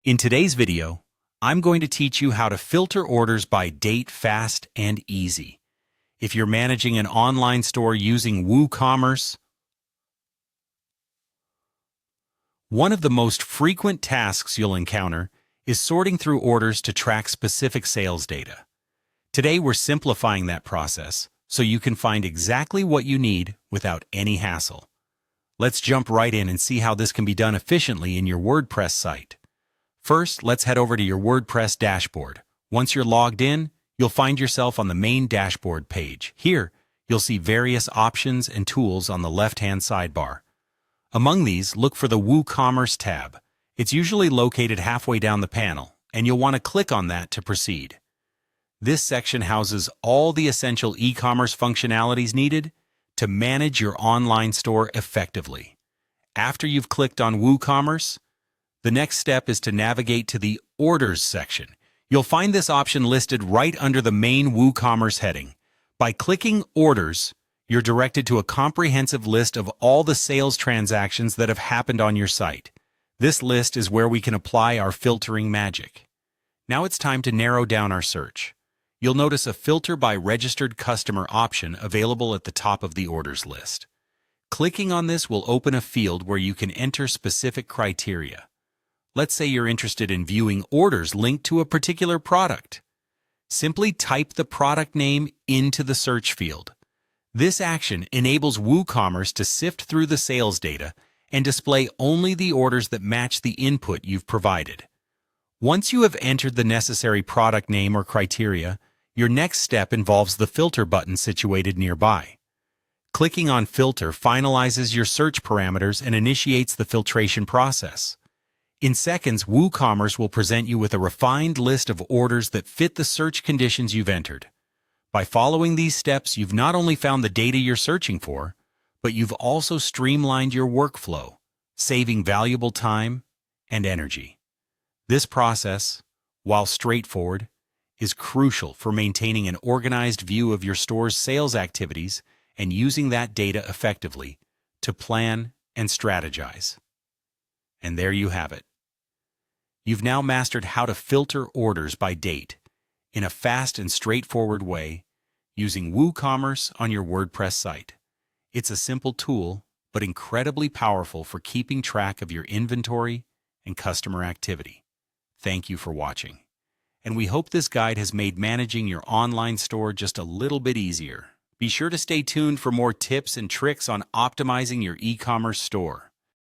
In today's video, I'm going to teach you how to filter orders by date fast and easy. If you're managing an online store using WooCommerce, one of the most frequent tasks you'll encounter is sorting through orders to track specific sales data. Today, we're simplifying that process so you can find exactly what you need without any hassle. Let's jump right in and see how this can be done efficiently in your WordPress site. First, let's head over to your WordPress dashboard. Once you're logged in, you'll find yourself on the main dashboard page. Here, you'll see various options and tools on the left-hand sidebar. Among these, look for the WooCommerce tab. It's usually located halfway down the panel, and you'll want to click on that to proceed. This section houses all the essential e-commerce functionalities needed to manage your online store effectively. After you've clicked on WooCommerce, the next step is to navigate to the Orders section. You'll find this option listed right under the main WooCommerce heading. By clicking Orders, you're directed to a comprehensive list of all the sales transactions that have happened on your site. This list is where we can apply our filtering magic. Now it's time to narrow down our search. You'll notice a Filter by Registered Customer option available at the top of the orders list. Clicking on this will open a field where you can enter specific criteria. Let's say you're interested in viewing orders linked to a particular product. Simply type the product name into the search field. This action enables WooCommerce to sift through the sales data and display only the orders that match the input you've provided. Once you have entered the necessary product name or criteria, your next step involves the Filter button situated nearby. Clicking on Filter finalizes your search parameters and initiates the filtration process. In seconds, WooCommerce will present you with a refined list of orders that fit the search conditions you've entered. By following these steps, you've not only found the data you're searching for, but you've also streamlined your workflow, saving valuable time and energy. This process, while straightforward, is crucial for maintaining an organized view of your store's sales activities and using that data effectively to plan and strategize. And there you have it. You've now mastered how to filter orders by date in a fast and straightforward way using WooCommerce on your WordPress site. It's a simple tool, but incredibly powerful for keeping track of your inventory and customer activity. Thank you for watching. And we hope this guide has made managing your online store just a little bit easier. Be sure to stay tuned for more tips and tricks on optimizing your e-commerce store.